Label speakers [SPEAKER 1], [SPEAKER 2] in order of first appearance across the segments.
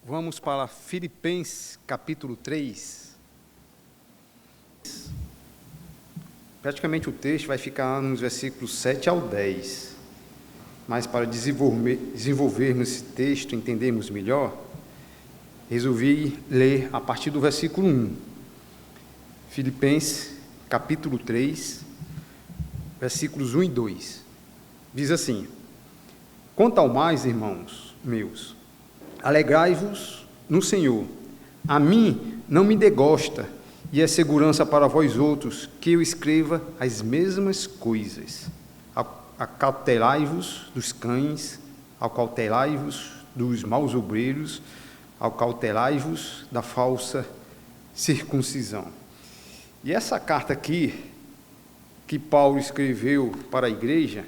[SPEAKER 1] Vamos para Filipenses, capítulo 3. Praticamente o texto vai ficar nos versículos 7 ao 10. Mas para desenvolvermos esse texto, entendermos melhor, resolvi ler a partir do versículo 1. Filipenses, capítulo 3, versículos 1 e 2. Diz assim: Quanto ao mais, irmãos meus, alegrai-vos no Senhor. A mim não me desgosta, e é segurança para vós outros, que eu escreva as mesmas coisas. Acautelai-vos dos cães, acautelai-vos dos maus obreiros, acautelai-vos da falsa circuncisão. E essa carta aqui, que Paulo escreveu para a igreja,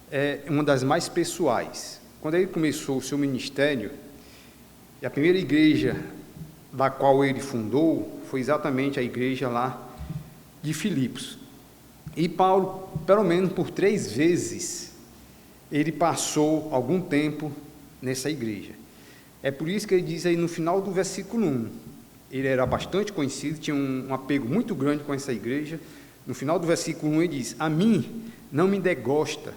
[SPEAKER 1] é uma das mais pessoais. Quando ele começou o seu ministério, e a primeira igreja da qual ele fundou foi exatamente a igreja lá de Filipos. E Paulo, pelo menos por 3 vezes, ele passou algum tempo nessa igreja. É por isso que ele diz aí no final do versículo 1, ele era bastante conhecido, tinha um apego muito grande com essa igreja. No final do versículo 1 ele diz: a mim não me desgosta,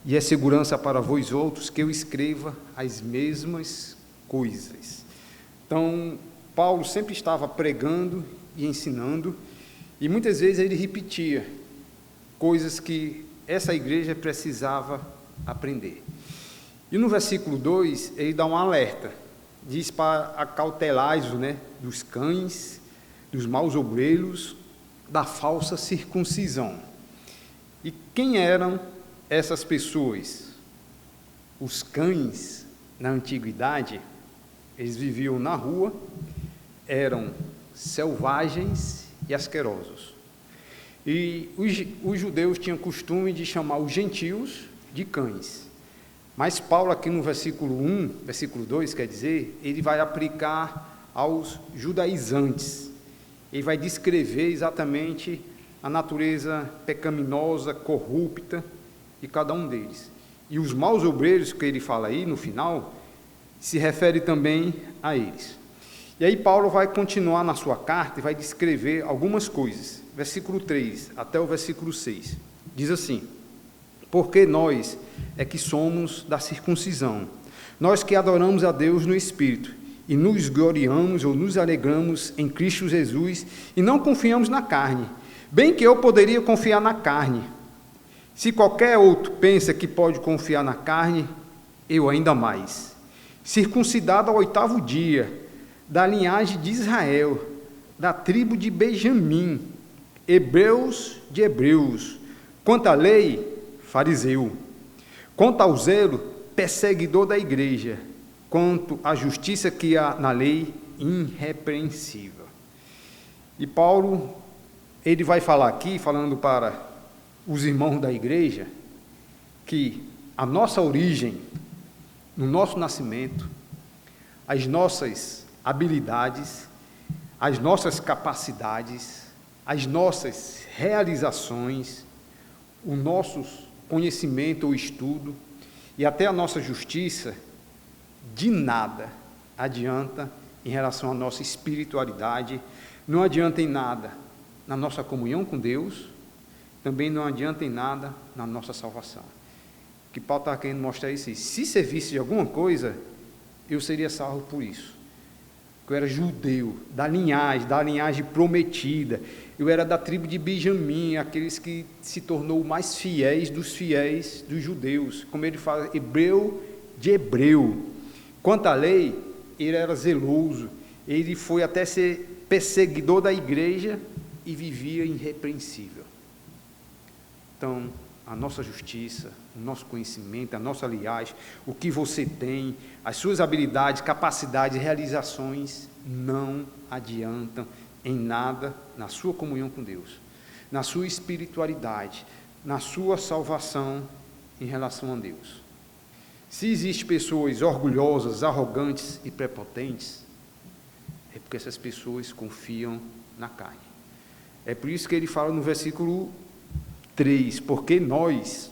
[SPEAKER 1] e é segurança para vós outros que eu escreva as mesmas coisas. Então, Paulo sempre estava pregando e ensinando, e muitas vezes ele repetia coisas que essa igreja precisava aprender. E no versículo 2, ele dá um alerta, diz para acautelai-vos, dos cães, dos maus obreiros, da falsa circuncisão. E quem eram essas pessoas? Os cães, na antiguidade, eles viviam na rua, eram selvagens e asquerosos. E os judeus tinham costume de chamar os gentios de cães. Mas Paulo, aqui no versículo 1, versículo 2, quer dizer, ele vai aplicar aos judaizantes. Ele vai descrever exatamente a natureza pecaminosa, corrupta de cada um deles. E os maus obreiros que ele fala aí no final, se refere também a eles. E aí Paulo vai continuar na sua carta e vai descrever algumas coisas. Versículo 3 até o versículo 6. Diz assim: porque nós é que somos da circuncisão, nós que adoramos a Deus no Espírito, e nos gloriamos ou nos alegramos em Cristo Jesus, e não confiamos na carne, bem que eu poderia confiar na carne. Se qualquer outro pensa que pode confiar na carne, eu ainda mais. Circuncidado ao 8º dia, da linhagem de Israel, da tribo de Benjamim, hebreus de hebreus, quanto à lei, fariseu, quanto ao zelo, perseguidor da igreja, quanto à justiça que há na lei, irrepreensível. E Paulo, ele vai falar aqui, falando para os irmãos da igreja, que a nossa origem, no nosso nascimento, as nossas habilidades, as nossas capacidades, as nossas realizações, o nosso conhecimento ou estudo e até a nossa justiça, de nada adianta em relação à nossa espiritualidade, não adianta em nada na nossa comunhão com Deus, também não adianta em nada na nossa salvação. O que Paulo está querendo mostrar isso. Se servisse de alguma coisa, eu seria salvo por isso. Eu era judeu, da linhagem prometida. Eu era da tribo de Benjamim, aqueles que se tornou mais fiéis dos judeus. Como ele fala, hebreu de hebreu. Quanto à lei, ele era zeloso. Ele foi até ser perseguidor da igreja e vivia irrepreensível. Então, a nossa justiça, o nosso conhecimento, a nossa linhagem, o que você tem, as suas habilidades, capacidades e realizações não adiantam em nada na sua comunhão com Deus, na sua espiritualidade, na sua salvação em relação a Deus. Se existem pessoas orgulhosas, arrogantes e prepotentes, é porque essas pessoas confiam na carne. É por isso que ele fala no versículo 3, porque nós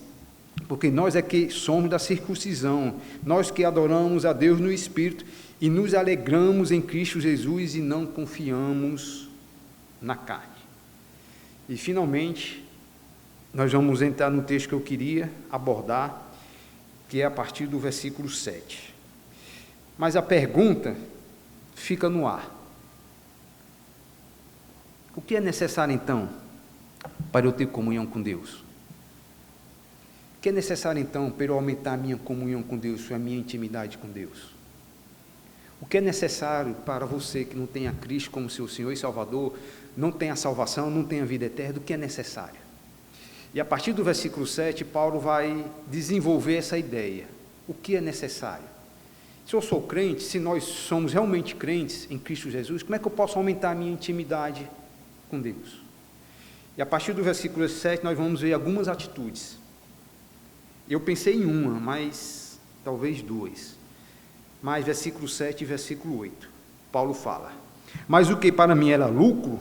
[SPEAKER 1] porque nós é que somos da circuncisão, nós que adoramos a Deus no Espírito e nos alegramos em Cristo Jesus e não confiamos na carne. E, finalmente, nós vamos entrar no texto que eu queria abordar, que é a partir do versículo 7. Mas a pergunta fica no ar. O que é necessário, então, para eu ter comunhão com Deus? O que é necessário, então, para eu aumentar a minha comunhão com Deus, a minha intimidade com Deus? O que é necessário para você que não tem a Cristo como seu Senhor e Salvador, não tem a salvação, não tem a vida eterna, o que é necessário? E a partir do versículo 7, Paulo vai desenvolver essa ideia. O que é necessário? Se eu sou crente, se nós somos realmente crentes em Cristo Jesus, como é que eu posso aumentar a minha intimidade com Deus? E a partir do versículo 7, nós vamos ver algumas atitudes. Eu pensei em uma, mas talvez duas. Mas versículo 7 e versículo 8, Paulo fala: mas o que para mim era lucro,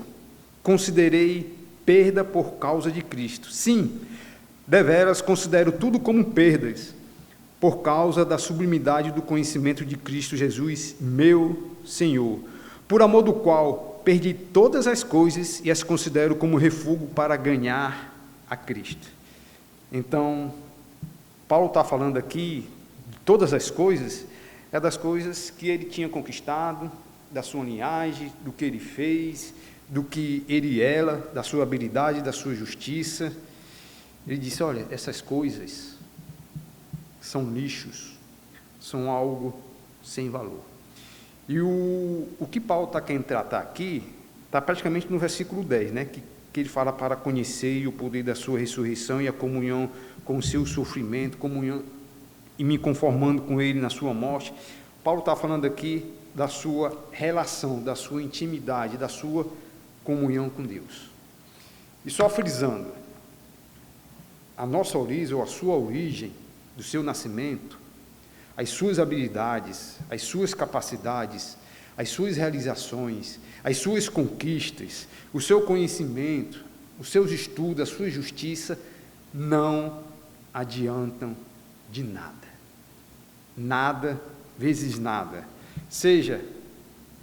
[SPEAKER 1] considerei perda por causa de Cristo. Sim, deveras considero tudo como perdas, por causa da sublimidade do conhecimento de Cristo Jesus, meu Senhor, por amor do qual perdi todas as coisas e as considero como refúgio para ganhar a Cristo. Então, Paulo está falando aqui de todas as coisas, é das coisas que ele tinha conquistado, da sua linhagem, do que ele fez, do que ele era, da sua habilidade, da sua justiça. Ele disse: olha, essas coisas são lixos, são algo sem valor. E o que Paulo está querendo tratar aqui, está praticamente no versículo 10, né? que ele fala para conhecer o poder da sua ressurreição e a comunhão com o seu sofrimento, comunhão e me conformando com ele na sua morte. Paulo está falando aqui da sua relação, da sua intimidade, da sua comunhão com Deus. E só frisando, a nossa origem, ou a sua origem, do seu nascimento, as suas habilidades, as suas capacidades, as suas realizações, as suas conquistas, o seu conhecimento, os seus estudos, a sua justiça, não adiantam de nada. Nada vezes nada. Seja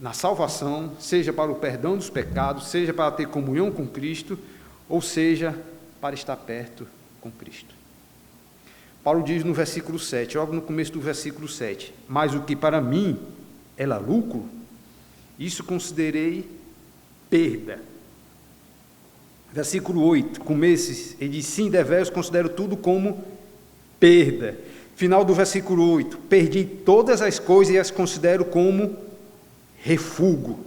[SPEAKER 1] na salvação, seja para o perdão dos pecados, seja para ter comunhão com Cristo, ou seja, para estar perto com Cristo. Paulo diz no versículo 7, logo no começo do versículo 7, mas o que para mim era lucro, isso considerei perda. Versículo 8, começo, ele diz: sim, deveras considero tudo como perda. Final do versículo 8, perdi todas as coisas e as considero como refúgio.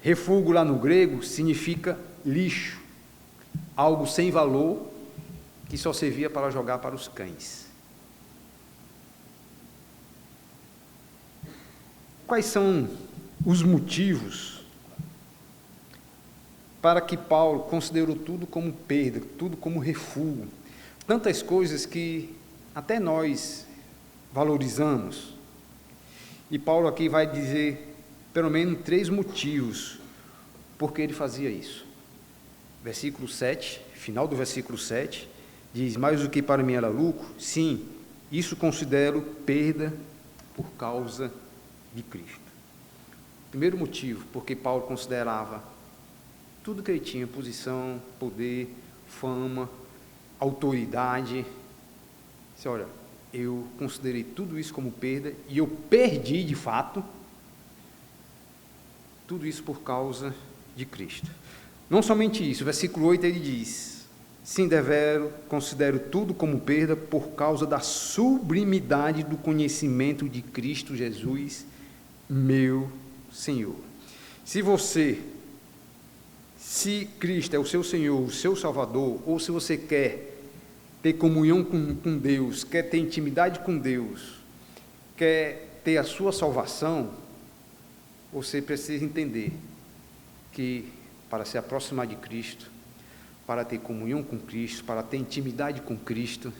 [SPEAKER 1] Refúgio lá no grego significa lixo, algo sem valor que só servia para jogar para os cães. Quais são os motivos para que Paulo considerou tudo como perda, tudo como refúgio? Tantas coisas que até nós valorizamos. E Paulo aqui vai dizer pelo menos 3 motivos por que ele fazia isso. Versículo 7, final do versículo 7, diz: mas o que para mim era lucro, sim, isso considero perda por causa de Cristo. Primeiro motivo, porque Paulo considerava tudo que ele tinha, posição, poder, fama, autoridade. Disse: olha, eu considerei tudo isso como perda e eu perdi de fato tudo isso por causa de Cristo. Não somente isso, versículo 8 ele diz: sim, devero, considero tudo como perda por causa da sublimidade do conhecimento de Cristo Jesus, meu Senhor. Se Cristo é o seu Senhor, o seu Salvador, ou se você quer ter comunhão com Deus, quer ter intimidade com Deus, quer ter a sua salvação, você precisa entender que para se aproximar de Cristo, para ter comunhão com Cristo, para ter intimidade com Cristo,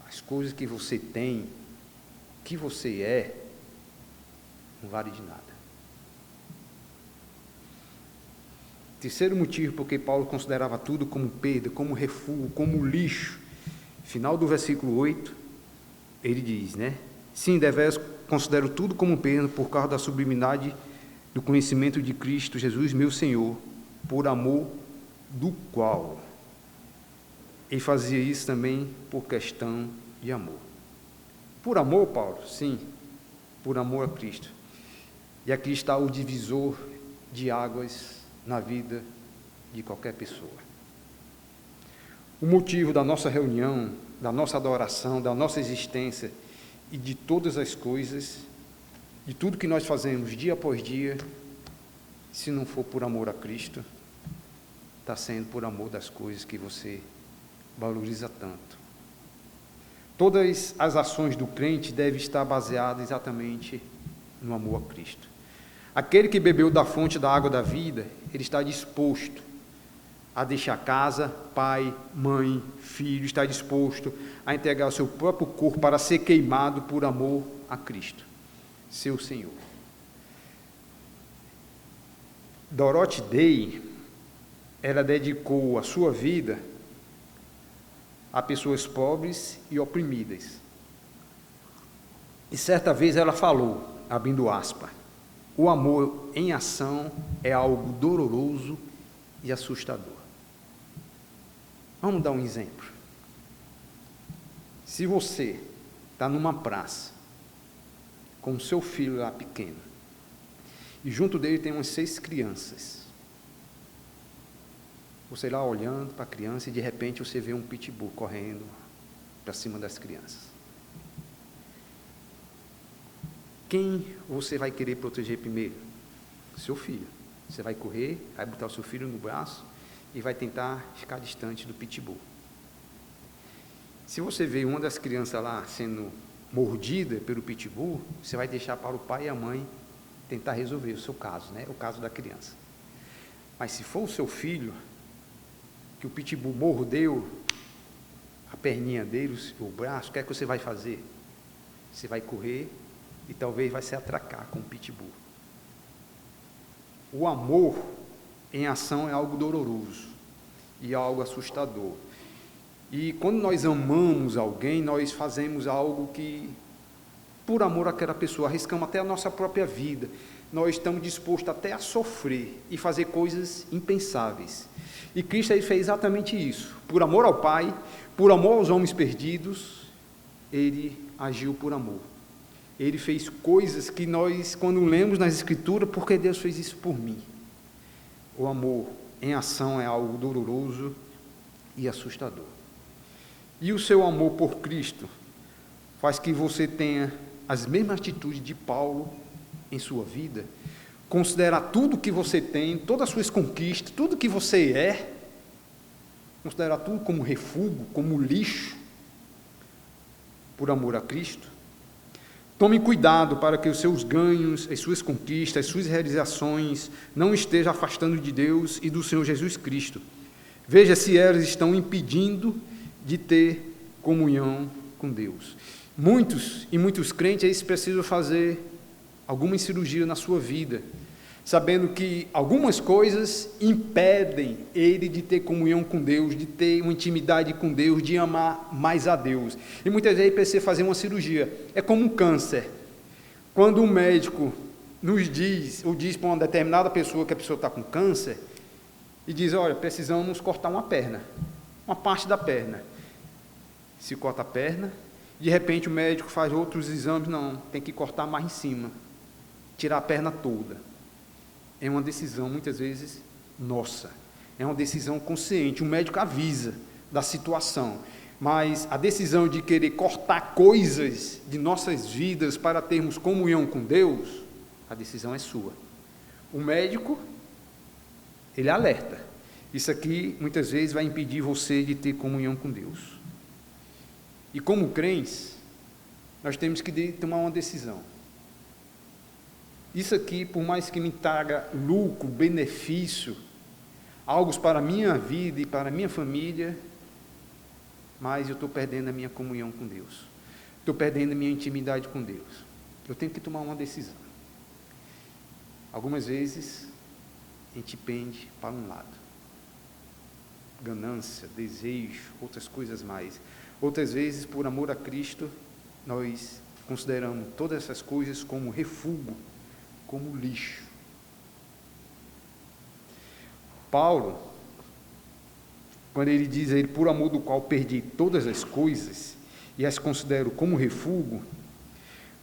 [SPEAKER 1] as coisas que você tem, que você é, não vale de nada. Terceiro motivo porque Paulo considerava tudo como perda, como refúgio, como lixo, Final do versículo 8, ele diz, né? Sim, deveras considero tudo como perda por causa da sublimidade do conhecimento de Cristo Jesus, meu Senhor, por amor do qual ele fazia isso também por questão de amor. Por amor, Paulo? Sim, por amor a Cristo. E aqui está o divisor de águas na vida de qualquer pessoa. O motivo da nossa reunião, da nossa adoração, da nossa existência e de todas as coisas, de tudo que nós fazemos dia após dia, se não for por amor a Cristo, está sendo por amor das coisas que você valoriza tanto. Todas as ações do crente devem estar baseadas exatamente no amor a Cristo. Aquele que bebeu da fonte da água da vida, ele está disposto a deixar casa, pai, mãe, filho, está disposto a entregar o seu próprio corpo para ser queimado por amor a Cristo, seu Senhor. Dorothy Day, ela dedicou a sua vida a pessoas pobres e oprimidas. E certa vez ela falou, abrindo aspas, o amor em ação é algo doloroso e assustador. Vamos dar um exemplo. Se você está numa praça com o seu filho lá pequeno, e junto dele tem umas 6 crianças, você lá olhando para a criança e de repente você vê um pitbull correndo para cima das crianças. Quem você vai querer proteger primeiro? Seu filho. Você vai correr, vai botar o seu filho no braço e vai tentar ficar distante do pitbull. Se você vê uma das crianças lá sendo mordida pelo pitbull, você vai deixar para o pai e a mãe tentar resolver o seu caso, né? O caso da criança. Mas se for o seu filho, que o pitbull mordeu a perninha dele, o braço, o que é que você vai fazer? Você vai correr e talvez vai se atracar com o pitbull. O amor em ação é algo doloroso e algo assustador. E quando nós amamos alguém, nós fazemos algo que, por amor àquela pessoa, arriscamos até a nossa própria vida. Nós estamos dispostos até a sofrer e fazer coisas impensáveis. E Cristo aí fez exatamente isso. Por amor ao Pai, por amor aos homens perdidos, Ele agiu por amor. Ele fez coisas que nós, quando lemos nas Escrituras, porque Deus fez isso por mim. O amor em ação é algo doloroso e assustador. E o seu amor por Cristo faz que você tenha as mesmas atitudes de Paulo em sua vida, considerar tudo que você tem, todas as suas conquistas, tudo que você é, considerar tudo como refúgio, como lixo, por amor a Cristo. Tome cuidado para que os seus ganhos, as suas conquistas, as suas realizações não estejam afastando de Deus e do Senhor Jesus Cristo. Veja se elas estão impedindo de ter comunhão com Deus. Muitos crentes eles precisam fazer algumas cirurgias na sua vida, sabendo que algumas coisas impedem ele de ter comunhão com Deus, de ter uma intimidade com Deus, de amar mais a Deus. E muitas vezes precisa fazer uma cirurgia. É como um câncer. Quando um médico nos diz, ou diz para uma determinada pessoa que a pessoa está com câncer, e diz, olha, precisamos cortar uma perna, uma parte da perna. Se corta a perna, de repente o médico faz outros exames, não, tem que cortar mais em cima, tirar a perna toda. É uma decisão, muitas vezes, nossa. É uma decisão consciente. O médico avisa da situação. Mas a decisão de querer cortar coisas de nossas vidas para termos comunhão com Deus, a decisão é sua. O médico, ele alerta. Isso aqui, muitas vezes, vai impedir você de ter comunhão com Deus. E como crentes, nós temos que tomar uma decisão. Isso aqui, por mais que me traga lucro, benefício, algo para a minha vida e para a minha família, mas eu estou perdendo a minha comunhão com Deus. Estou perdendo a minha intimidade com Deus. Eu tenho que tomar uma decisão. Algumas vezes, a gente pende para um lado. Ganância, desejo, outras coisas mais. Outras vezes, por amor a Cristo, nós consideramos todas essas coisas como refúgio, como lixo. Paulo, quando ele diz a ele, por amor do qual perdi todas as coisas e as considero como refúgio,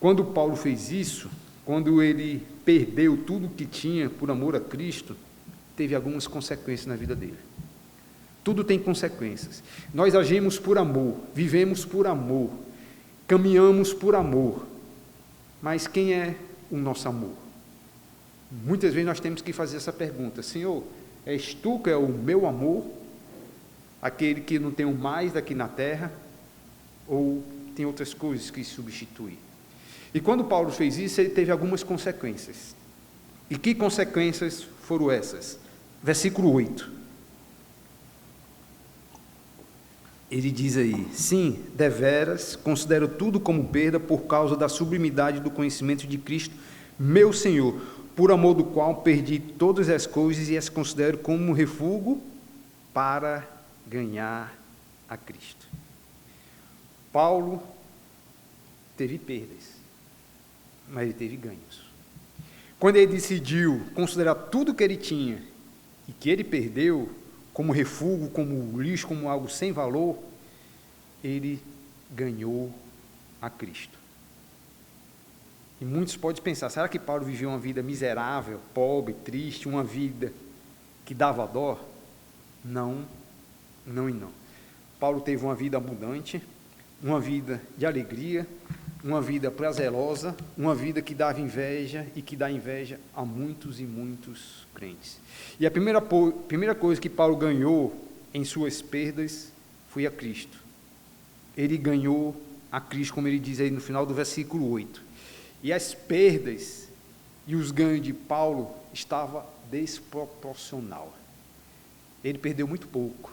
[SPEAKER 1] quando Paulo fez isso, quando ele perdeu tudo o que tinha por amor a Cristo, teve algumas consequências na vida dele. Tudo tem consequências. Nós agimos por amor, vivemos por amor, caminhamos por amor. Mas quem é o nosso amor? Muitas vezes nós temos que fazer essa pergunta: Senhor, és tu que é o meu amor? Aquele que não tenho mais daqui na terra? Ou tem outras coisas que substituem? E quando Paulo fez isso, ele teve algumas consequências. E que consequências foram essas? Versículo 8. Ele diz aí: sim, deveras, considero tudo como perda por causa da sublimidade do conhecimento de Cristo, meu Senhor, por amor do qual perdi todas as coisas e as considero como refúgio para ganhar a Cristo. Paulo teve perdas, mas ele teve ganhos. Quando ele decidiu considerar tudo que ele tinha e que ele perdeu como refúgio, como lixo, como algo sem valor, ele ganhou a Cristo. E muitos podem pensar: será que Paulo viveu uma vida miserável, pobre, triste, uma vida que dava dó? Não, não e não. Paulo teve uma vida abundante, uma vida de alegria, uma vida prazerosa, uma vida que dava inveja e que dá inveja a muitos e muitos crentes. E a primeira coisa que Paulo ganhou em suas perdas foi a Cristo. Ele ganhou a Cristo, como ele diz aí no final do versículo 8. E as perdas e os ganhos de Paulo estavam desproporcional. Ele perdeu muito pouco,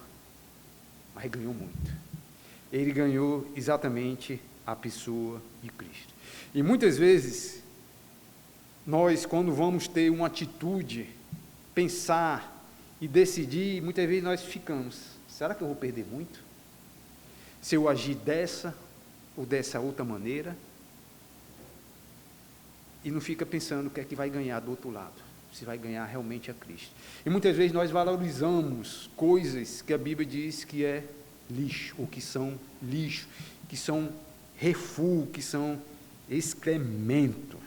[SPEAKER 1] mas ganhou muito. Ele ganhou exatamente a pessoa de Cristo. E muitas vezes, nós, quando vamos ter uma atitude, pensar e decidir, muitas vezes nós ficamos: será que eu vou perder muito? Se eu agir dessa ou dessa outra maneira? E não fica pensando o que é que vai ganhar do outro lado, se vai ganhar realmente a Cristo. E muitas vezes nós valorizamos coisas que a Bíblia diz que é lixo, ou que são lixo, que são refúgio, que são excremento.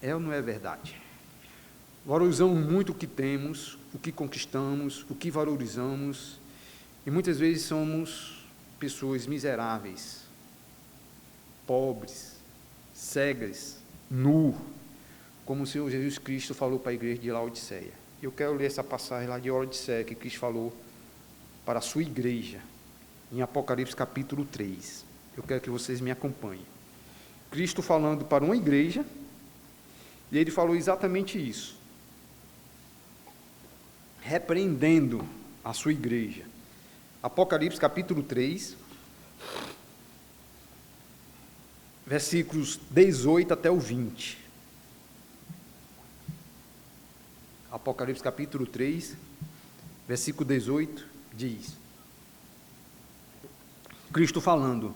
[SPEAKER 1] É ou não é verdade? Valorizamos muito o que temos, o que conquistamos, o que valorizamos, e muitas vezes somos pessoas miseráveis, pobres, cegas, nu, como o Senhor Jesus Cristo falou para a igreja de Laodiceia. Eu quero ler essa passagem lá de Laodiceia, que Cristo falou para a sua igreja, em Apocalipse capítulo 3. Eu quero que vocês me acompanhem. Cristo falando para uma igreja, e ele falou exatamente isso, repreendendo a sua igreja. Apocalipse capítulo 3, versículos 18 até o 20. Apocalipse capítulo 3, versículo 18, diz: Cristo falando: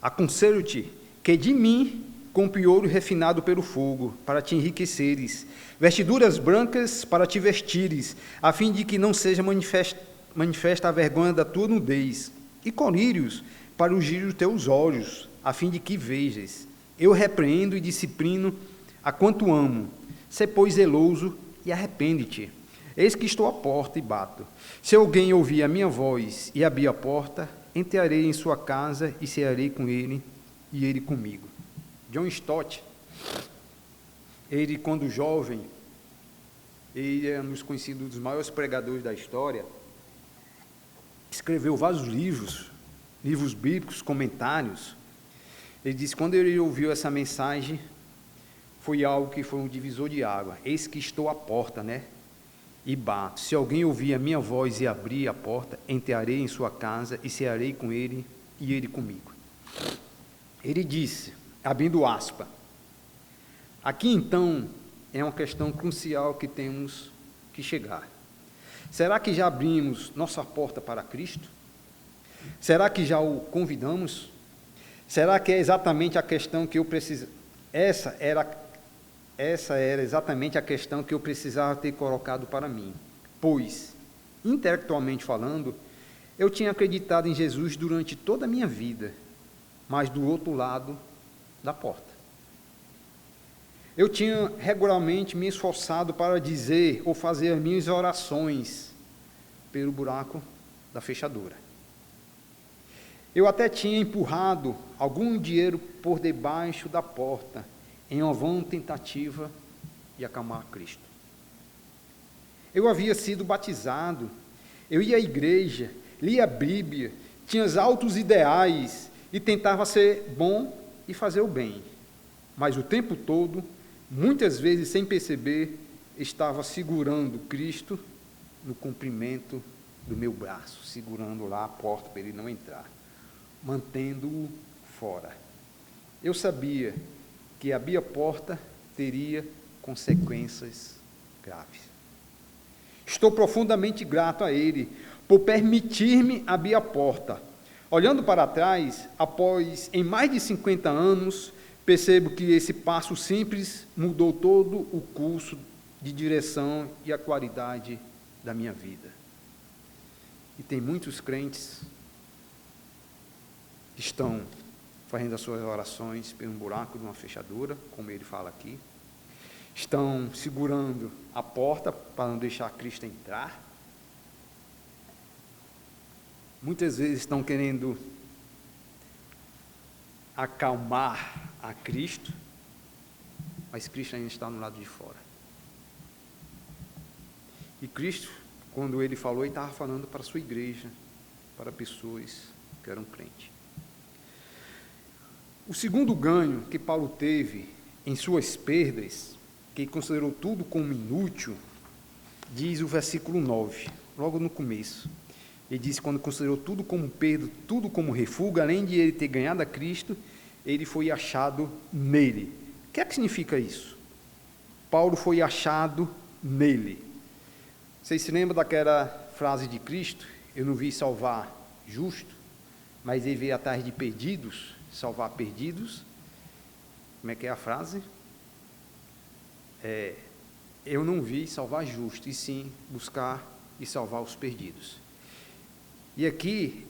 [SPEAKER 1] aconselho-te que de mim compre ouro refinado pelo fogo, para te enriqueceres, vestiduras brancas para te vestires, a fim de que não seja manifesta a vergonha da tua nudez, e colírios para ungir os teus olhos, a fim de que vejas. Eu repreendo e disciplino a quanto amo. Sê, pois, zeloso e arrepende-te. Eis que estou à porta e bato. Se alguém ouvir a minha voz e abrir a porta, entrarei em sua casa e cearei com ele e ele comigo. John Stott, ele, quando jovem, ele é um dos conhecidos dos maiores pregadores da história, escreveu vários livros bíblicos, comentários. Ele disse: quando ele ouviu essa mensagem, foi algo que foi um divisor de água. Eis que estou à porta, né? E bato. Se alguém ouvir a minha voz e abrir a porta, entrarei em sua casa e cearei com ele e ele comigo. Ele disse, abrindo aspas: aqui então é uma questão crucial que temos que chegar. Será que já abrimos nossa porta para Cristo? Será que já o convidamos? Será que é exatamente a questão que eu preciso? Essa era exatamente a questão que eu precisava ter colocado para mim. Pois, intelectualmente falando, eu tinha acreditado em Jesus durante toda a minha vida, mas do outro lado da porta. Eu tinha regularmente me esforçado para dizer ou fazer as minhas orações pelo buraco da fechadura. Eu até tinha empurrado algum dinheiro por debaixo da porta, em uma vã tentativa de acalmar Cristo. Eu havia sido batizado, eu ia à igreja, lia a Bíblia, tinha os altos ideais e tentava ser bom e fazer o bem. Mas o tempo todo, muitas vezes sem perceber, estava segurando Cristo no comprimento do meu braço, segurando lá a porta para ele não entrar, mantendo-o fora. Eu sabia que abrir a porta teria consequências graves. Estou profundamente grato a Ele por permitir-me abrir a porta. Olhando para trás, após em mais de 50 anos, percebo que esse passo simples mudou todo o curso de direção e a qualidade da minha vida. E tem muitos crentes que estão fazendo as suas orações por um buraco de uma fechadura, como ele fala aqui, estão segurando a porta para não deixar Cristo entrar, muitas vezes estão querendo acalmar a Cristo, mas Cristo ainda está no lado de fora. E Cristo, quando ele falou, ele estava falando para a sua igreja, para pessoas que eram crentes. O segundo ganho que Paulo teve em suas perdas, que considerou tudo como inútil, diz o versículo 9, logo no começo. Ele diz, quando considerou tudo como perda, tudo como refúgio, além de ele ter ganhado a Cristo, ele foi achado nele. O que é que significa isso? Paulo foi achado nele. Vocês se lembram daquela frase de Cristo? Eu não vi salvar justo, mas ele veio atrás de perdidos, salvar perdidos. Como é que é a frase? Eu não vi salvar justo, e sim buscar e salvar os perdidos. E aqui,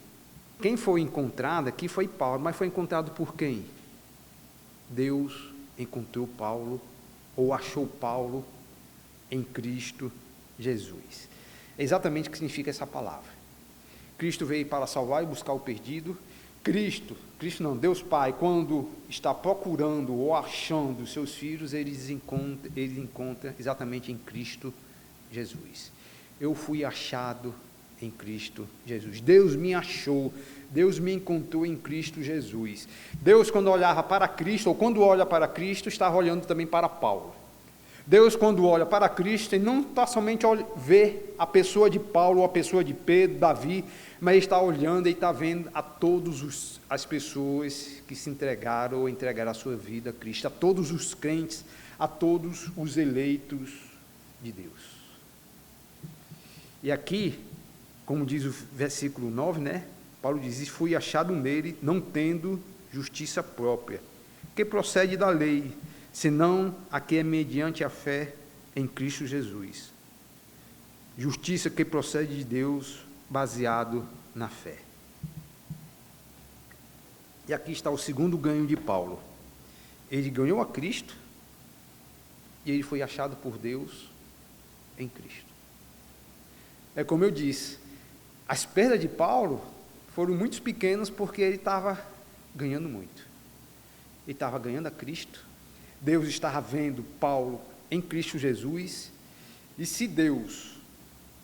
[SPEAKER 1] quem foi encontrado aqui foi Paulo, mas foi encontrado por quem? Deus encontrou Paulo, ou achou Paulo em Cristo Jesus. É exatamente o que significa essa palavra. Cristo veio para salvar e buscar o perdido. Cristo não, Deus Pai, quando está procurando ou achando os seus filhos, ele encontra exatamente em Cristo Jesus. Eu fui achado em Cristo Jesus. Deus me achou, Deus me encontrou em Cristo Jesus. Deus, quando olhava para Cristo, ou quando olha para Cristo, estava olhando também para Paulo. Deus, quando olha para Cristo, ele não está somente ver a pessoa de Paulo, a pessoa de Pedro, Davi, mas ele está olhando e está vendo a todas as pessoas que se entregaram ou entregaram a sua vida a Cristo, a todos os crentes, a todos os eleitos de Deus. E aqui, como diz o versículo 9, Paulo diz, fui achado nele, não tendo justiça própria, que procede da lei, senão a que é mediante a fé em Cristo Jesus. Justiça que procede de Deus, baseado na fé. E aqui está o segundo ganho de Paulo. Ele ganhou a Cristo e ele foi achado por Deus em Cristo. É como eu disse, as perdas de Paulo foram muito pequenas porque ele estava ganhando muito. Ele estava ganhando a Cristo. Deus estava vendo Paulo em Cristo Jesus, e se Deus,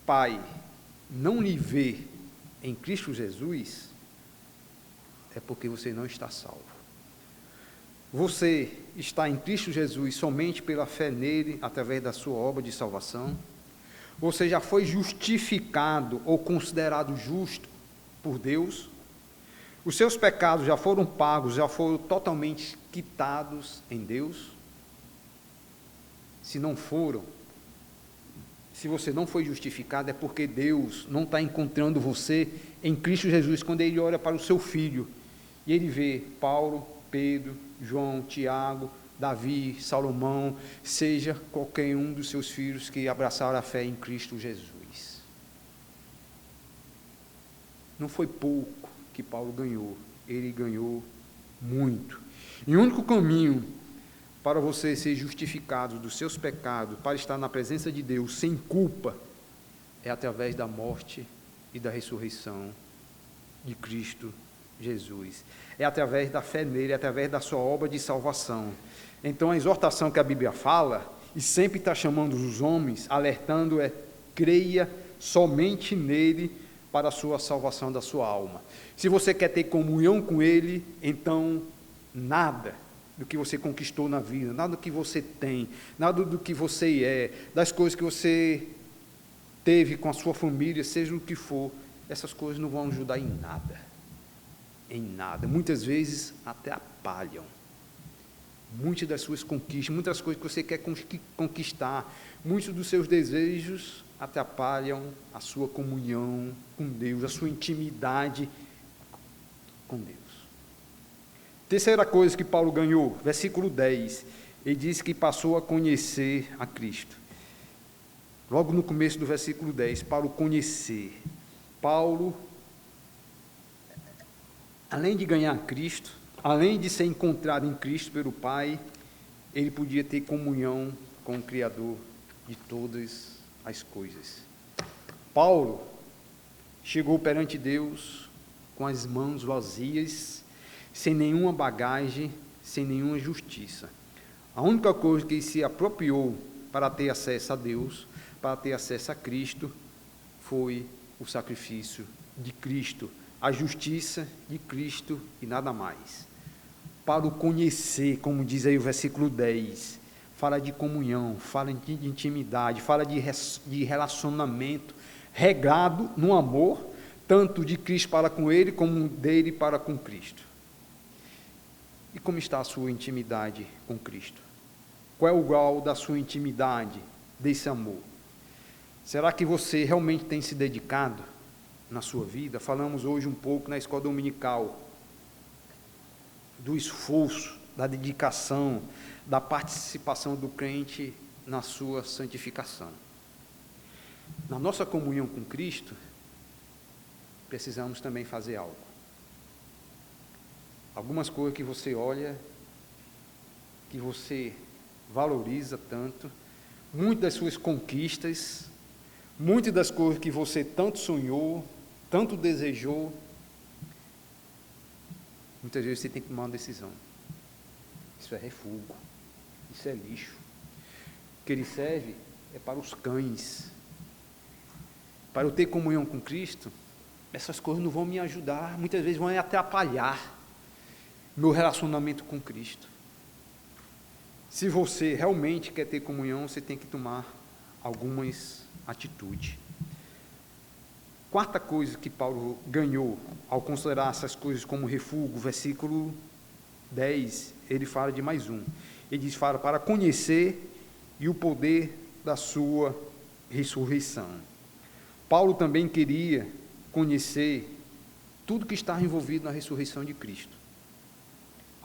[SPEAKER 1] Pai, não lhe vê em Cristo Jesus, é porque você não está salvo. Você está em Cristo Jesus somente pela fé nele, através da sua obra de salvação. Você já foi justificado ou considerado justo por Deus. Os seus pecados já foram pagos, já foram totalmente quitados em Deus. Se não foram, se você não foi justificado, é porque Deus não está encontrando você em Cristo Jesus, quando Ele olha para o seu filho, e Ele vê Paulo, Pedro, João, Tiago, Davi, Salomão, seja qualquer um dos seus filhos que abraçaram a fé em Cristo Jesus. Não foi pouco que Paulo ganhou, ele ganhou muito. E o único caminho para você ser justificado dos seus pecados, para estar na presença de Deus sem culpa, é através da morte e da ressurreição de Cristo Jesus. É através da fé nele, é através da sua obra de salvação. Então a exortação que a Bíblia fala, e sempre está chamando os homens, alertando, é: creia somente nele para a sua salvação da sua alma. Se você quer ter comunhão com ele, então nada do que você conquistou na vida, nada do que você tem, nada do que você é, das coisas que você teve com a sua família, seja o que for, essas coisas não vão ajudar em nada. Em nada. Muitas vezes até atrapalham. Muitas das suas conquistas, muitas coisas que você quer conquistar, muitos dos seus desejos atrapalham a sua comunhão com Deus, a sua intimidade com Deus. Terceira coisa que Paulo ganhou, versículo 10, ele diz que passou a conhecer a Cristo. Logo no começo do versículo 10, para o conhecer. Paulo, além de ganhar Cristo, além de ser encontrado em Cristo pelo Pai, ele podia ter comunhão com o Criador de todas as coisas. Paulo chegou perante Deus com as mãos vazias, sem nenhuma bagagem, sem nenhuma justiça. A única coisa que ele se apropriou para ter acesso a Deus, para ter acesso a Cristo, foi o sacrifício de Cristo, a justiça de Cristo e nada mais. Para o conhecer, como diz aí o versículo 10, fala de comunhão, fala de intimidade, fala de relacionamento regado no amor, tanto de Cristo para com ele, como dele para com Cristo. E como está a sua intimidade com Cristo? Qual é o grau da sua intimidade, desse amor? Será que você realmente tem se dedicado na sua vida? Falamos hoje um pouco na escola dominical do esforço, da dedicação, da participação do crente na sua santificação. Na nossa comunhão com Cristo, precisamos também fazer algo. Algumas coisas que você olha, que você valoriza tanto, muitas das suas conquistas, muitas das coisas que você tanto sonhou, tanto desejou, muitas vezes você tem que tomar uma decisão. Isso é refúgio, isso é lixo. O que ele serve é para os cães. Para eu ter comunhão com Cristo, essas coisas não vão me ajudar, muitas vezes vão atrapalhar meu relacionamento com Cristo. Se você realmente quer ter comunhão, você tem que tomar algumas atitudes. Quarta coisa que Paulo ganhou ao considerar essas coisas como refúgio, versículo 10, ele fala de mais um. Ele diz, fala para conhecer e o poder da sua ressurreição. Paulo também queria conhecer tudo que estava envolvido na ressurreição de Cristo.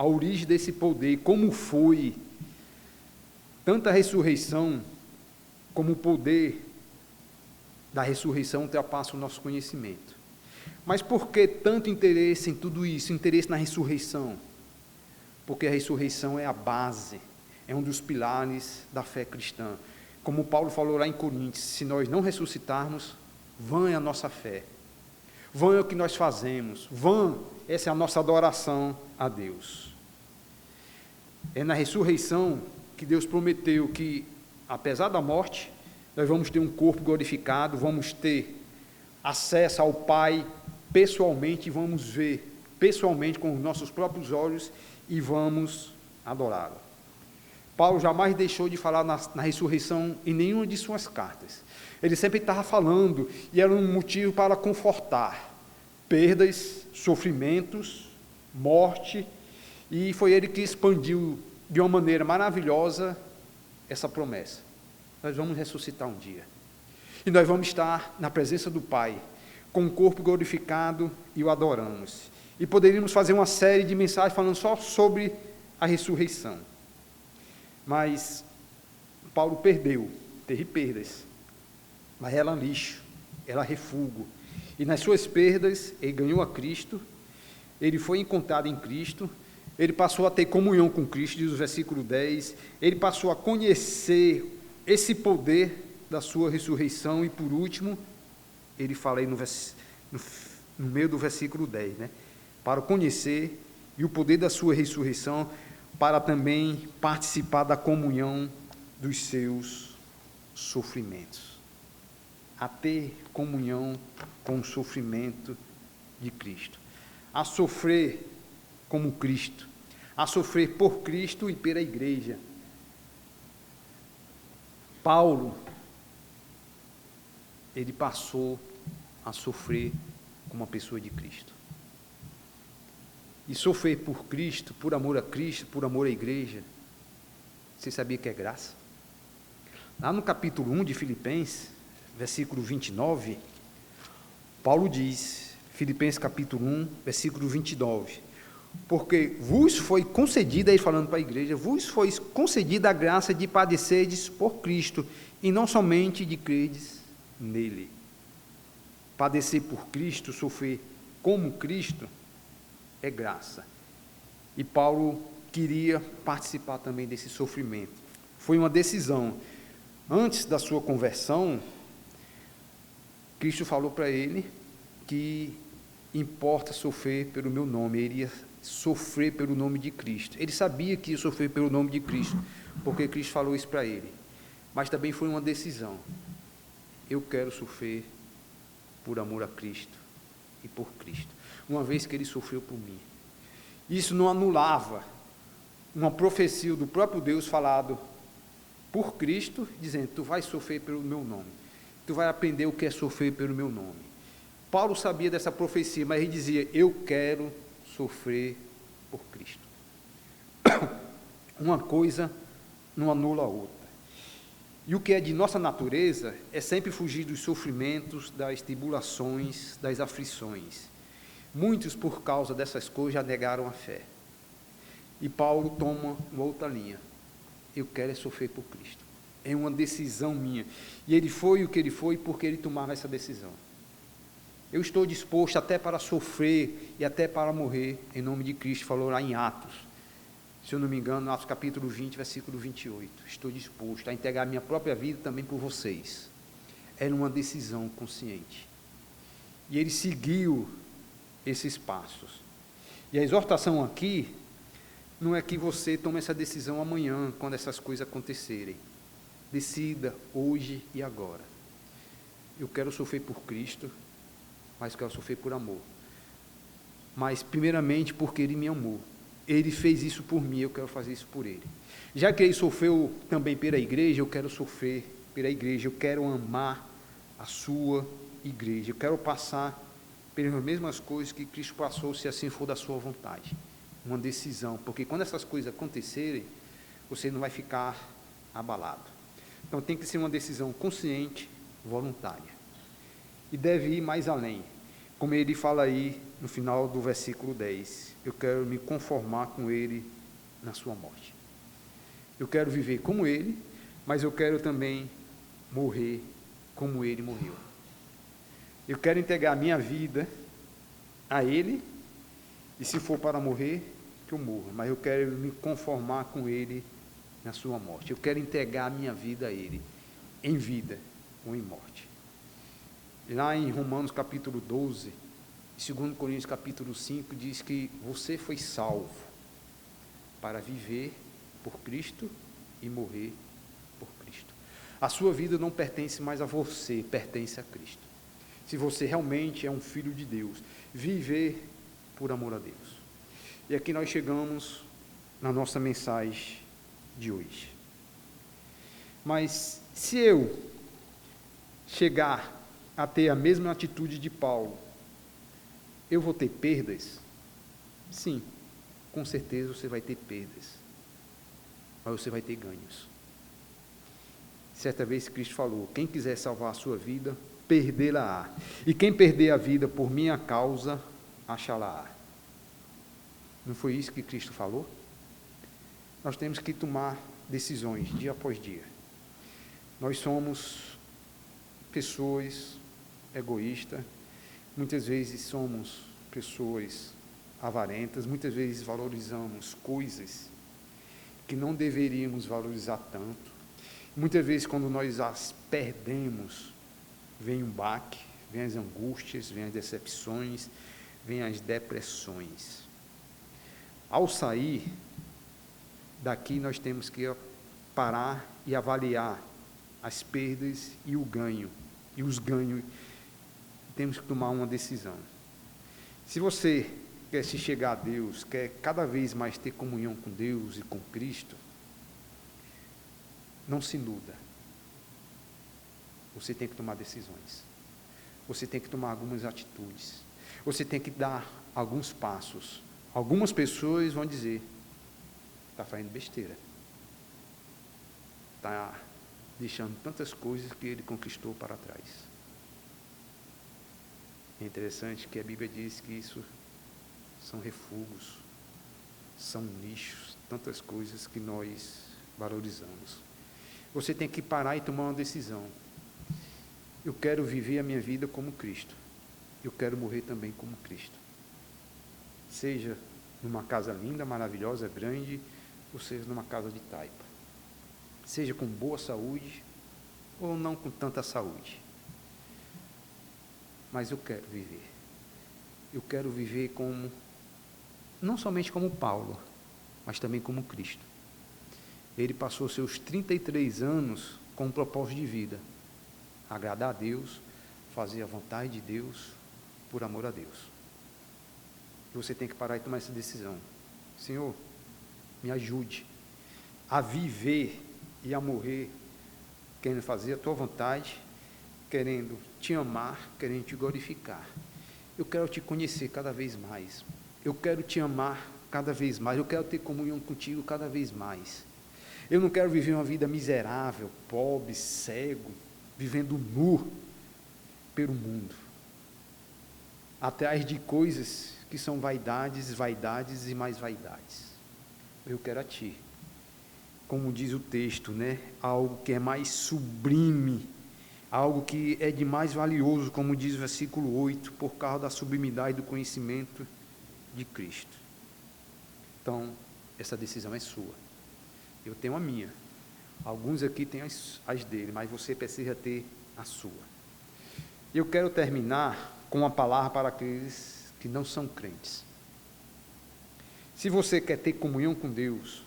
[SPEAKER 1] A origem desse poder, como foi, tanto a ressurreição como o poder da ressurreição ultrapassa o nosso conhecimento. Mas por que tanto interesse em tudo isso, interesse na ressurreição? Porque a ressurreição é a base, é um dos pilares da fé cristã. Como Paulo falou lá em Coríntios, se nós não ressuscitarmos, vã é a nossa fé, vã é o que nós fazemos, vã, essa é a nossa adoração a Deus. É na ressurreição que Deus prometeu que, apesar da morte, nós vamos ter um corpo glorificado, vamos ter acesso ao Pai pessoalmente, vamos ver pessoalmente com os nossos próprios olhos e vamos adorá-lo. Paulo jamais deixou de falar na ressurreição em nenhuma de suas cartas. Ele sempre estava falando, e era um motivo para confortar perdas, sofrimentos, morte, e foi ele que expandiu de uma maneira maravilhosa essa promessa. Nós vamos ressuscitar um dia. E nós vamos estar na presença do Pai, com o corpo glorificado, e o adoramos. E poderíamos fazer uma série de mensagens falando só sobre a ressurreição. Mas Paulo teve perdas, mas ela é lixo, ela é refúgio. E nas suas perdas, ele ganhou a Cristo, ele foi encontrado em Cristo, ele passou a ter comunhão com Cristo, diz o versículo 10, ele passou a conhecer esse poder da sua ressurreição, e por último, ele fala aí no meio do versículo 10, né? Para conhecer e o poder da sua ressurreição, para também participar da comunhão dos seus sofrimentos. A ter comunhão com o sofrimento de Cristo. A sofrer como Cristo. A sofrer por Cristo e pela igreja. Paulo, ele passou a sofrer como uma pessoa de Cristo. E sofrer por Cristo, por amor a Cristo, por amor à igreja, você sabia que é graça? Lá no capítulo 1 de Filipenses, versículo 29, Paulo diz, Filipenses capítulo 1, versículo 29, porque vos foi concedida, aí falando para a igreja, vos foi concedida a graça de padecerdes por Cristo, e não somente de credes nele. Padecer por Cristo, sofrer como Cristo, é graça. E Paulo queria participar também desse sofrimento. Foi uma decisão. Antes da sua conversão, Cristo falou para ele que importa sofrer pelo meu nome. Ele iria sofrer pelo nome de Cristo. Ele sabia que ia sofrer pelo nome de Cristo, porque Cristo falou isso para ele. Mas também foi uma decisão. Eu quero sofrer por amor a Cristo e por Cristo, uma vez que ele sofreu por mim. Isso não anulava uma profecia do próprio Deus falado por Cristo, dizendo, tu vais sofrer pelo meu nome, tu vai aprender o que é sofrer pelo meu nome. Paulo sabia dessa profecia, mas ele dizia, eu quero sofrer por Cristo. Uma coisa não anula a outra. E o que é de nossa natureza é sempre fugir dos sofrimentos, das tribulações, das aflições. Muitos, por causa dessas coisas, já negaram a fé. E Paulo toma uma outra linha. Eu quero é sofrer por Cristo. É uma decisão minha. E ele foi o que ele foi porque ele tomava essa decisão. Eu estou disposto até para sofrer e até para morrer em nome de Cristo, falou lá em Atos. Se eu não me engano, Atos capítulo 20, versículo 28. Estou disposto a entregar minha própria vida também por vocês. Era uma decisão consciente. E ele seguiu esses passos. E a exortação aqui não é que você tome essa decisão amanhã, quando essas coisas acontecerem. Decida hoje e agora. Eu quero sofrer por Cristo, mas quero sofrer por amor. Mas primeiramente porque Ele me amou. Ele fez isso por mim, eu quero fazer isso por Ele. Já que Ele sofreu também pela igreja, eu quero sofrer pela igreja, eu quero amar a sua igreja, eu quero passar pelas mesmas coisas que Cristo passou, se assim for da sua vontade. Uma decisão, porque quando essas coisas acontecerem, você não vai ficar abalado. Então tem que ser uma decisão consciente, voluntária. E deve ir mais além. Como ele fala aí no final do versículo 10, eu quero me conformar com Ele na sua morte. Eu quero viver como Ele, mas eu quero também morrer como Ele morreu. Eu quero entregar a minha vida a Ele, e se for para morrer, que eu morra, mas eu quero me conformar com Ele na sua morte. Eu quero entregar a minha vida a Ele, em vida ou em morte. Lá em Romanos capítulo 12, 2 Coríntios capítulo 5, diz que você foi salvo para viver por Cristo e morrer por Cristo. A sua vida não pertence mais a você, pertence a Cristo. Se você realmente é um filho de Deus, viver por amor a Deus. E aqui nós chegamos na nossa mensagem de hoje. Mas se eu chegar a ter a mesma atitude de Paulo, eu vou ter perdas? Sim, com certeza você vai ter perdas, mas você vai ter ganhos. Certa vez Cristo falou: quem quiser salvar a sua vida, perdê-la-á. E quem perder a vida por minha causa, achá-la-á. Não foi isso que Cristo falou? Nós temos que tomar decisões dia após dia. Nós somos pessoas egoístas, muitas vezes somos pessoas avarentas, muitas vezes valorizamos coisas que não deveríamos valorizar tanto. Muitas vezes, quando nós as perdemos, vem um baque, vem as angústias, vem as decepções, vem as depressões. Ao sair daqui, nós temos que parar e avaliar as perdas e o ganho, e os ganhos. Temos que tomar uma decisão. Se você quer se chegar a Deus, quer cada vez mais ter comunhão com Deus e com Cristo, não se iluda. Você tem que tomar decisões. Você tem que tomar algumas atitudes. Você tem que dar alguns passos. Algumas pessoas vão dizer: está fazendo besteira. Está deixando tantas coisas que ele conquistou para trás. É interessante que a Bíblia diz que isso são refugos, são nichos, tantas coisas que nós valorizamos. Você tem que parar e tomar uma decisão. Eu quero viver a minha vida como Cristo. Eu quero morrer também como Cristo. Seja numa casa linda, maravilhosa, grande, ou seja numa casa de taipa. Seja com boa saúde, ou não com tanta saúde. Mas eu quero viver. Eu quero viver como, não somente como Paulo, mas também como Cristo. Ele passou seus 33 anos com um propósito de vida: agradar a Deus, fazer a vontade de Deus, por amor a Deus. E você tem que parar e tomar essa decisão. Senhor, me ajude a viver e a morrer querendo fazer a tua vontade, querendo te amar, querendo te glorificar. Eu quero te conhecer cada vez mais. Eu quero te amar cada vez mais. Eu quero ter comunhão contigo cada vez mais. Eu não quero viver uma vida miserável, pobre, cego, vivendo nu pelo mundo, atrás de coisas que são vaidades, vaidades e mais vaidades. Eu quero a ti, como diz o texto, né? Algo que é mais sublime, algo que é de mais valioso, como diz o versículo 8, por causa da sublimidade do conhecimento de Cristo. Então, essa decisão é sua. Eu tenho a minha. Alguns aqui têm as dele, mas você precisa ter a sua. Eu quero terminar com uma palavra para aqueles que não são crentes. Se você quer ter comunhão com Deus,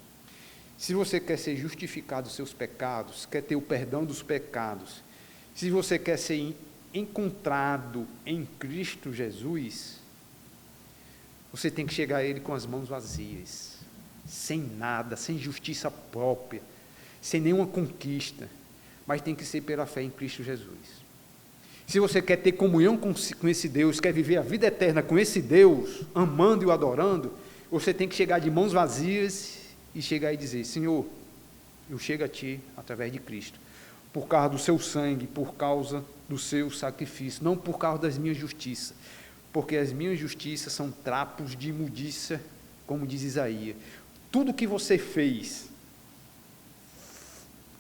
[SPEAKER 1] se você quer ser justificado dos seus pecados, quer ter o perdão dos pecados, se você quer ser encontrado em Cristo Jesus, você tem que chegar a Ele com as mãos vazias, sem nada, sem justiça própria, sem nenhuma conquista, mas tem que ser pela fé em Cristo Jesus. Se você quer ter comunhão com esse Deus, quer viver a vida eterna com esse Deus, amando e o adorando, você tem que chegar de mãos vazias e chegar e dizer: Senhor, eu chego a Ti através de Cristo, por causa do Seu sangue, por causa do Seu sacrifício, não por causa das minhas justiças, porque as minhas justiças são trapos de imundícia, como diz Isaías. Tudo que você fez,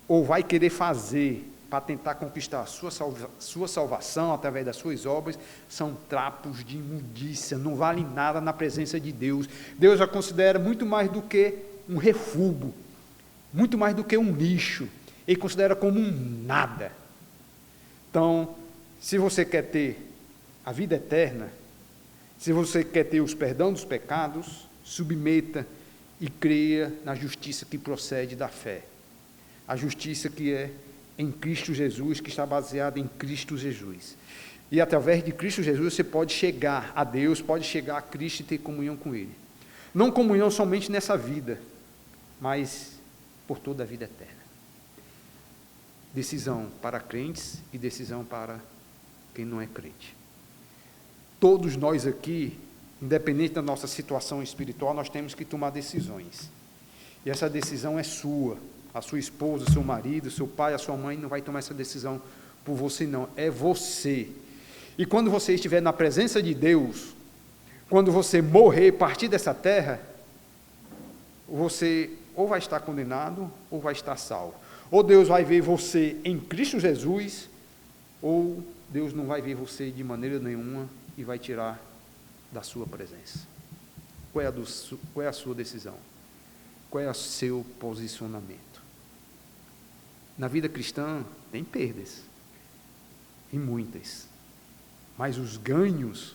[SPEAKER 1] ou vai querer fazer, para tentar conquistar a sua salvação através das suas obras, são trapos de imundícia, não vale nada na presença de Deus. Deus a considera muito mais do que um refúgio, muito mais do que um lixo. Ele considera como um nada. Então, se você quer ter a vida eterna, se você quer ter os perdão dos pecados, submeta e creia na justiça que procede da fé. A justiça que é em Cristo Jesus, que está baseada em Cristo Jesus. E através de Cristo Jesus você pode chegar a Deus, pode chegar a Cristo e ter comunhão com Ele. Não comunhão somente nessa vida, mas por toda a vida eterna. Decisão para crentes e decisão para quem não é crente. Todos nós aqui, independente da nossa situação espiritual, nós temos que tomar decisões. E essa decisão é sua. a sua esposa, seu marido, seu pai, a sua mãe não vai tomar essa decisão por você, não. É você. E quando você estiver na presença de Deus, quando você morrer, partir dessa terra, você ou vai estar condenado ou vai estar salvo. Ou Deus vai ver você em Cristo Jesus, ou Deus não vai ver você de maneira nenhuma e vai tirar da sua presença. Qual é a sua decisão? Qual é o seu posicionamento? Na vida cristã tem perdas, e muitas, mas os ganhos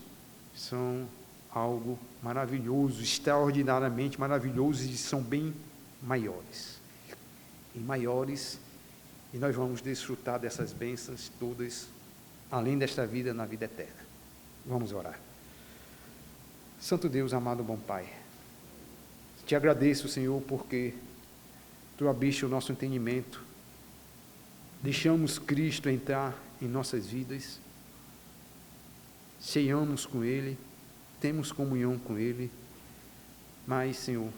[SPEAKER 1] são algo maravilhoso, extraordinariamente maravilhoso, e são bem maiores. E nós vamos desfrutar dessas bênçãos todas, além desta vida, na vida eterna. Vamos orar. Santo Deus, amado bom Pai, te agradeço, Senhor, porque Tu abriste o nosso entendimento, deixamos Cristo entrar em nossas vidas, ceiamos com Ele, temos comunhão com Ele, mas, Senhor,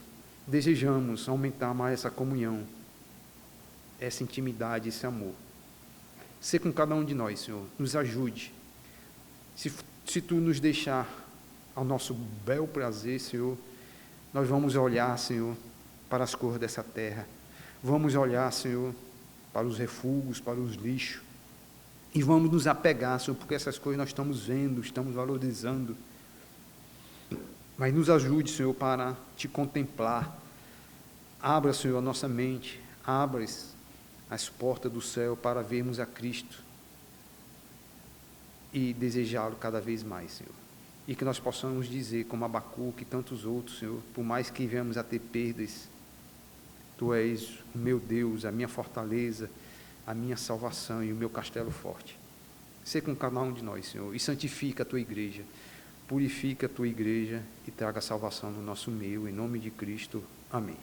[SPEAKER 1] desejamos aumentar mais essa comunhão, essa intimidade, esse amor. Sê com cada um de nós, Senhor, nos ajude. Se Tu nos deixar ao nosso bel prazer, Senhor, nós vamos olhar, Senhor, para as cores dessa terra, vamos olhar, Senhor, para os refugos, para os lixos, e vamos nos apegar, Senhor, porque essas coisas nós estamos vendo, estamos valorizando, mas nos ajude, Senhor, para Te contemplar. Abra, Senhor, a nossa mente, abra as portas do céu para vermos a Cristo e desejá-lo cada vez mais, Senhor. E que nós possamos dizer, como Abacuque e tantos outros, Senhor, por mais que venhamos a ter perdas, Tu és o meu Deus, a minha fortaleza, a minha salvação e o meu castelo forte. Sê com cada um de nós, Senhor, e santifica a Tua igreja, purifica a Tua igreja e traga salvação no nosso meio, em nome de Cristo. Amém.